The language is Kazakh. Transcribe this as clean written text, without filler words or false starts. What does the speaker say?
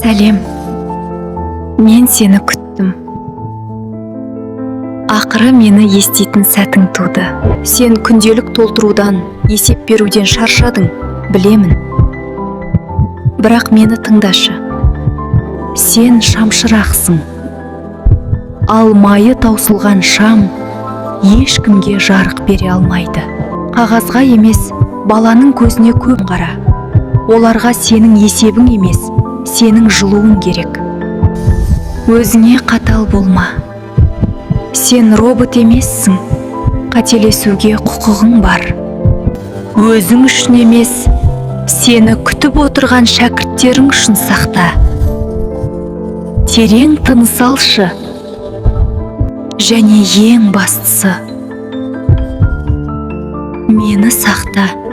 Сәлем, мен сені күттім. Ақыры мені еститін сәтің туды. Сен күнделік толтырудан, есеп беруден шаршадың, білемін. Бірақ мені тыңдашы. Сен шамшырақсың. Ал майы таусылған шам ешкімге жарық бере алмайды. Қағазға емес, баланың көзіне көп қара. Оларға сенің есебің емес, сенің жылуың керек. Өзіңе қатал болма. Сен робот емессің, қателесуге құқығың бар. Өзің үшін емес, сені күтіп отырған шәкірттерің үшін сақта. Терең тыныс алшы. Және ең бастысы, мені сақта.